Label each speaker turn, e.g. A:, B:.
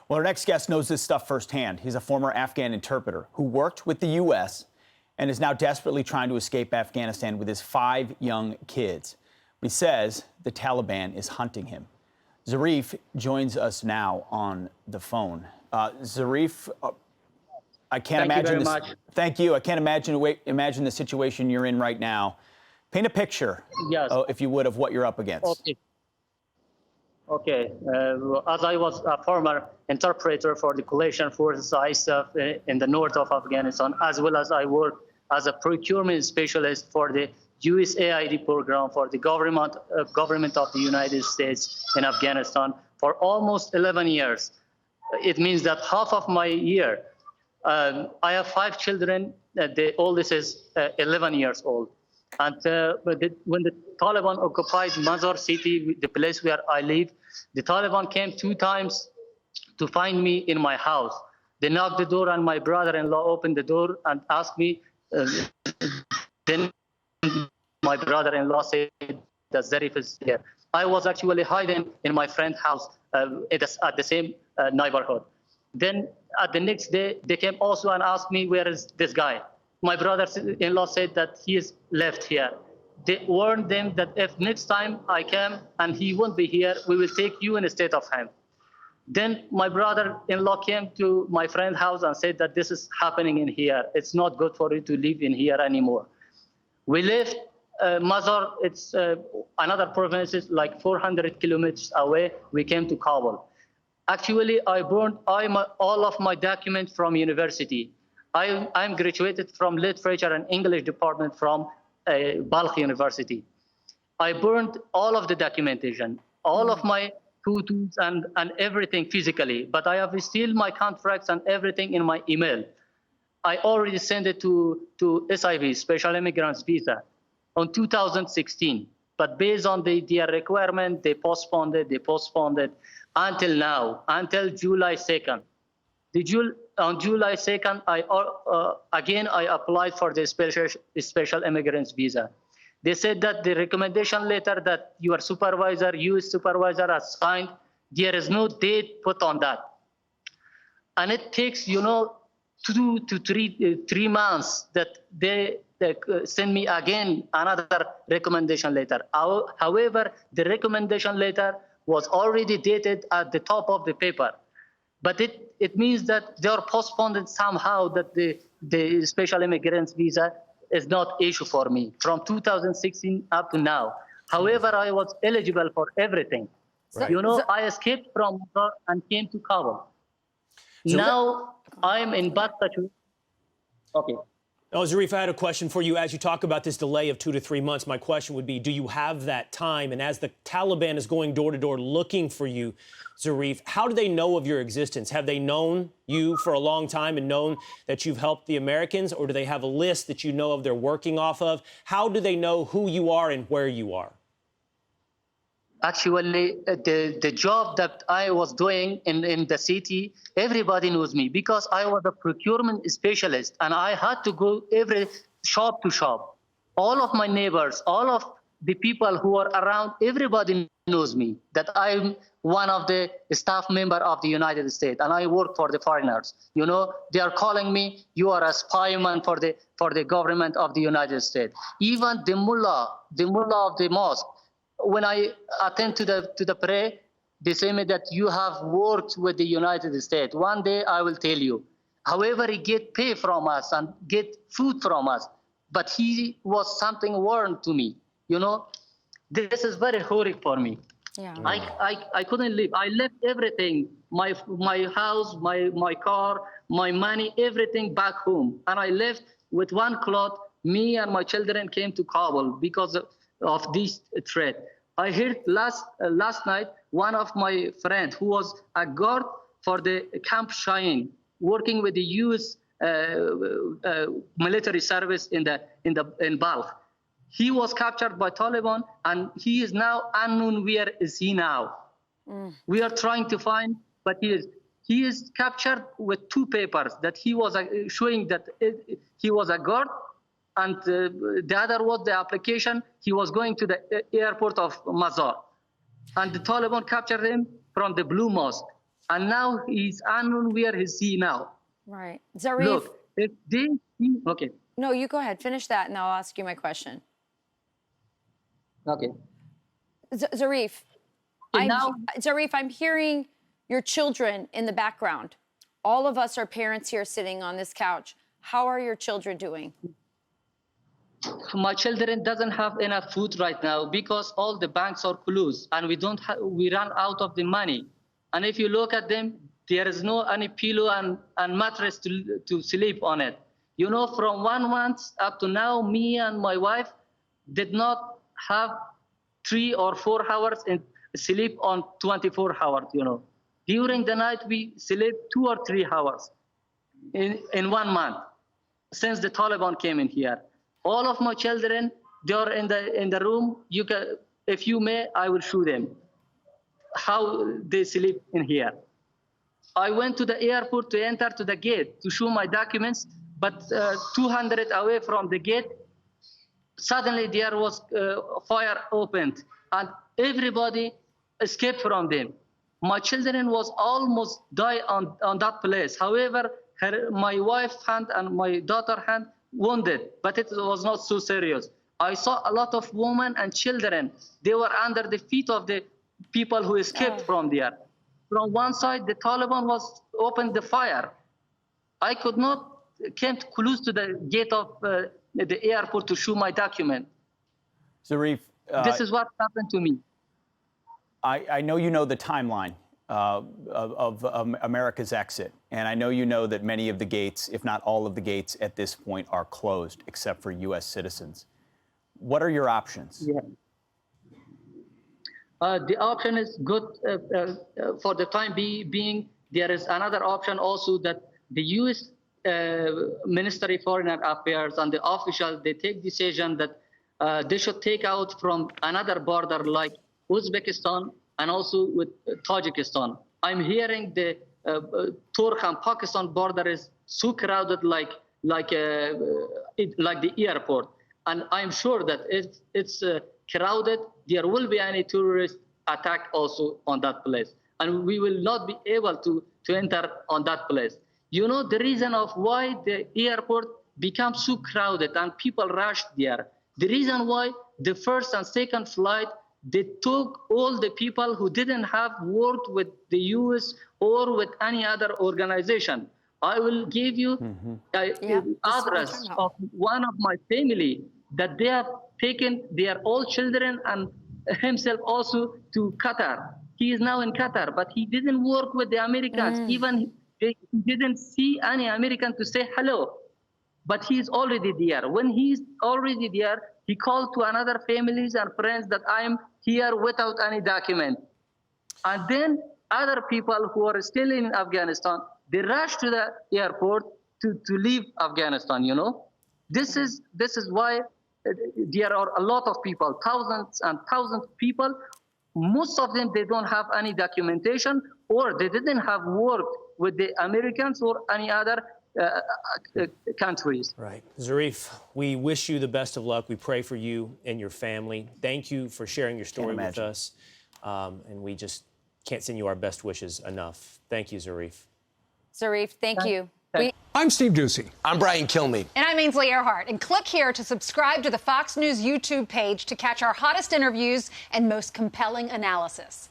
A: Well, our next guest knows this stuff firsthand. He's a former Afghan interpreter who worked with the U.S. and is now desperately trying to escape Afghanistan with his 5 young kids. But he says the Taliban is hunting him. Zarif joins us now on the phone. Zarif, I can't imagine this. Thank you. I can't imagine the situation you're in right now. Paint a picture,
B: yes,
A: if you would, of what you're up against.
B: Okay. As I was a former interpreter for the coalition forces ISAF in the north of Afghanistan, as well as I work as a procurement specialist for the USAID program for the government of the United States in Afghanistan for almost 11 years. It means that half of my year, I have 5 children. The oldest is 11 years old. And when the Taliban occupied Mazar city, the place where I live, the Taliban came 2 times to find me in my house. They knocked the door and my brother-in-law opened the door and asked me. Then my brother-in-law said that Zarif is here. I was actually hiding in my friend's house at the same neighborhood. Then at the next day, they came also and asked me, where is this guy? My brother-in-law said that he is left here. They warned them that if next time I come and he won't be here, we will take you instead of him. Then my brother-in-law came to my friend's house and said that this is happening in here. It's not good for you to live in here anymore. We left Mazar. It's another province, like 400 kilometers away. We came to Kabul. Actually, I burned all of my documents from university. I'm graduated from literature and English department from Balkh University. I burned all of the documentation, all of my photos and everything physically, but I have still my contracts and everything in my email. I already sent it to SIV, Special Immigrants Visa, on 2016. But based on their requirement, they postponed it until now, until July 2nd. On July 2nd, I applied for the special immigrants visa. They said that the recommendation letter that your supervisor, US supervisor, has signed, there is no date put on that. And it takes, 2 to 3 months that they send me again another recommendation letter. However, the recommendation letter was already dated at the top of the paper. But it means that they are postponed somehow, that the special immigrants visa is not issue for me from 2016 up to now. However, I was eligible for everything. Right. I escaped from Mazar and came to Kabul. So now I'm in bad situation. Okay.
C: Oh, Zarif, I had a question for you. As you talk about this delay of 2 to 3 months, my question would be, do you have that time? And as the Taliban is going door to door looking for you, Zarif, how do they know of your existence? Have they known you for a long time and known that you've helped the Americans? Or do they have a list that you know of they're working off of? How do they know who you are and where you are?
B: Actually, the job that I was doing in the city, everybody knows me because I was a procurement specialist and I had to go every shop to shop. All of my neighbors, all of the people who are around, everybody knows me, that I'm one of the staff member of the United States and I work for the foreigners. They are calling me, you are a spy man for the government of the United States. Even the mullah of the mosque, when I attend to the prayer, they say me that you have worked with the United States. One day I will tell you. However, he get pay from us and get food from us, but he was something warned to me. This is very horrific for me. Yeah. I couldn't live. I left everything, my house, my car, my money, everything back home, and I left with one cloth. Me and my children came to Kabul because of this threat. I heard last night one of my friends who was a guard for the Camp Cheyenne, working with the U.S. Military service in Balkh. He was captured by Taliban, and he is now unknown. Where is he now? We are trying to find, but he is captured with 2 papers that he was showing that he was a guard. And the other was the application. He was going to the airport of Mazar. And the Taliban captured him from the Blue Mosque. And now he's unknown. Where is he now?
D: Right. Zarif.
B: Look, if they okay.
D: No, you go ahead. Finish that, and I'll ask you my question.
B: Okay.
D: Zarif,
B: now,
D: Zarif, I'm hearing your children in the background. All of us are parents here sitting on this couch. How are your children doing?
B: my children doesn't have enough food right now because all the banks are closed and we run out of the money. And if you look at them, there is no any pillow and mattress to sleep on it. You know, from 1 month up to now, me and my wife did not have 3 or 4 hours in sleep on 24 hours, you know. During the night, we sleep 2 or 3 hours in 1 month since the Taliban came in here. All of my children, they are in the room. You can, if you may, I will show them how they sleep in here. I went to the airport to enter to the gate to show my documents, but 200 away from the gate, suddenly there was fire opened, and everybody escaped from them. My children was almost die on that place. However, my wife's hand and my daughter's hand wounded, but it was not so serious. I saw a lot of women and children. They were under the feet of the people who escaped from there. From one side, the Taliban was opened the fire. I could not came close to the gate of the airport to show my document.
A: Zarif,
B: this is what happened to me.
A: I know you know the timeline of America's exit, and I know you know that many of the gates, if not all of the gates at this point, are closed except for U.S. citizens. What are your options?
B: Yeah. The option is good for the time being. There is another option also that the U.S. Ministry of Foreign Affairs and the officials, they take decision that they should take out from another border like Uzbekistan and also with Tajikistan. I'm hearing the Turk and Pakistan border is so crowded like the airport. And I'm sure that it's crowded, there will be any terrorist attack also on that place. And we will not be able to enter on that place. You know, the reason of why the airport becomes so crowded and people rushed there, the reason why the first and second flight, they took all the people who didn't have worked with the U.S. or with any other organization. I will give you address of one of my family that they have taken their all children and himself also to Qatar. He is now in Qatar, but he didn't work with the Americans. Even he didn't see any American to say hello, but he's already there. When he's already there, he called to another families and friends that I'm here without any document. And then other people who are still in Afghanistan, they rush to the airport to leave Afghanistan, you know. This is why there are a lot of people, thousands and thousands of people. Most of them, they don't have any documentation or they didn't have worked with the Americans or any other countries.
C: Right. Zarif, we wish you the best of luck. We pray for you and your family. Thank you for sharing your story with us. And we just can't send you our best wishes enough. Thank you, Zarif.
D: Zarif, thank you.
E: I'm Steve Ducey.
F: I'm Brian Kilmeade.
G: And I'm Ainsley Earhart. And click here to subscribe to the Fox News YouTube page to catch our hottest interviews and most compelling analysis.